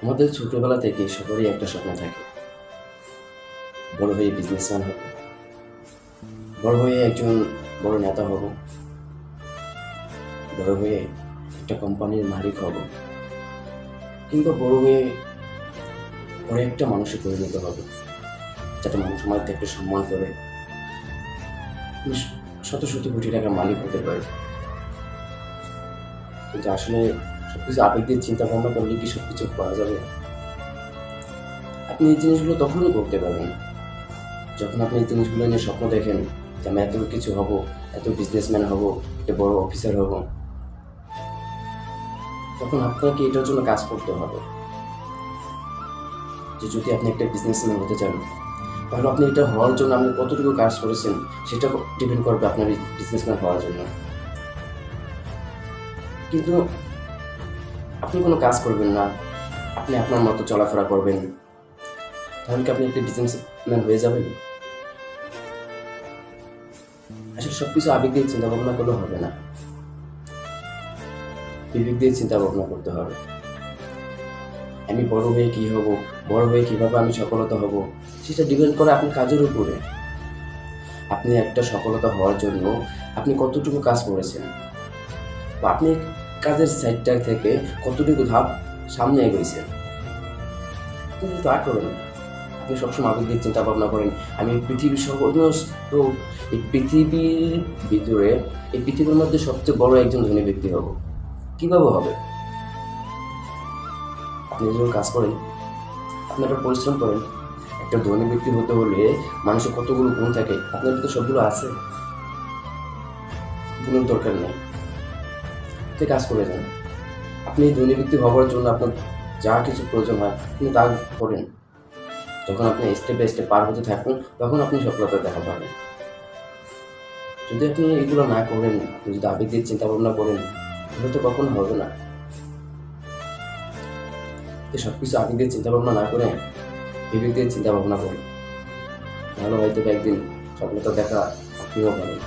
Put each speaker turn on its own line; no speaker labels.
আমাদের ছোটবেলা থেকে সবারই একটা স্বপ্ন থাকে, বড় হয়ে বিজনেসম্যান হব, বড় হয়ে একজন বড় নেতা হব, বড় হয়ে একটা কোম্পানির মালিক হব, কিংবা বড় হয়ে বড় একটা মানুষে পরিণত হব, যাতে মানুষ আমাদের একটা সম্মান করে আমি শত শত কোটি টাকার মালিক হতে পারি। কিন্তু আসলে সবকিছু আবেগ দিয়ে চিন্তা ভাবনা করলে কি সবকিছু করা যাবে? আপনি এই জিনিসগুলো তখনই করতে পারবেন যখন আপনি এই জিনিসগুলো নিয়ে স্বপ্ন দেখেন যে আমি এত কিছু হব, এত বিজনেসম্যান হব, একটা বড় অফিসার হব। তখন আপনাকে এটার জন্য কাজ করতে হবে যে যদি আপনি একটা বিজনেসম্যান হতে চান, তাহলে আপনি এটা হওয়ার জন্য আপনি কতটুকু কাজ করেছেন সেটা ডিপেন্ড করবে আপনার বিজনেসম্যান হওয়ার জন্য। কিন্তু আপনি কোনো কাজ করবেন না, আপনি আপনার মতো চলাফেরা করবেন, তাহলে কি আপনি একটা বিজনেসম্যান হয়ে যাবেন? আসলে সবকিছু আবেগ দিয়ে চিন্তা ভাবনা করলে হবে না, বিবেক দিয়ে চিন্তা ভাবনা করতে হবে। আমি বড় হয়ে কি হব, বড় হয়ে কিভাবে আমি সফলতা হব, সেটা ডিপেন্ড করে আপনার কাজের উপরে। আপনি একটা সফলতা হওয়ার জন্য আপনি কতটুকু কাজ করেছেন, বা আপনি কাজের সাইডটা থেকে কতটুকু ধাপ সামনে এগোইছেন। কিন্তু তা করেন না। আপনি সবসময় আবেগ দিয়ে চিন্তা ভাবনা করেন আমি পৃথিবীর সমস্ত এই পৃথিবীর ভিতরে, এই পৃথিবীর মধ্যে সবচেয়ে বড় একজন ধনী ব্যক্তি হব। কিভাবে হবে? আপনি যখন কাজ করেন, আপনি একটা পরিশ্রম করেন। একটা ধনী ব্যক্তি হতে হলে মানুষের কতগুলো গুণ থাকে, আপনার ভিতরে সবগুলো আছে। গুণের দরকার নেই, আপনি কাজ করে যান। আপনি ধনী ব্যক্তি হওয়ার জন্য আপনার যা কিছু প্রয়োজন হয় আপনি তা করেন। যখন আপনি স্টেপ বাই স্টেপ পার হতে থাকুন, তখন আপনি সফলতা দেখা পাবেন। যদি আপনি এগুলো না করেন, আপনি যদি আবেগ দিয়ে চিন্তা ভাবনা করেন, তাহলে তো কখনো হবে না। সব কিছু আবেগ দিয়ে চিন্তা ভাবনা না করে বিবেক দিয়ে চিন্তা ভাবনা করুন, তাহলে হয়তো একদিন সফলতা দেখা আপনিও পাবেন।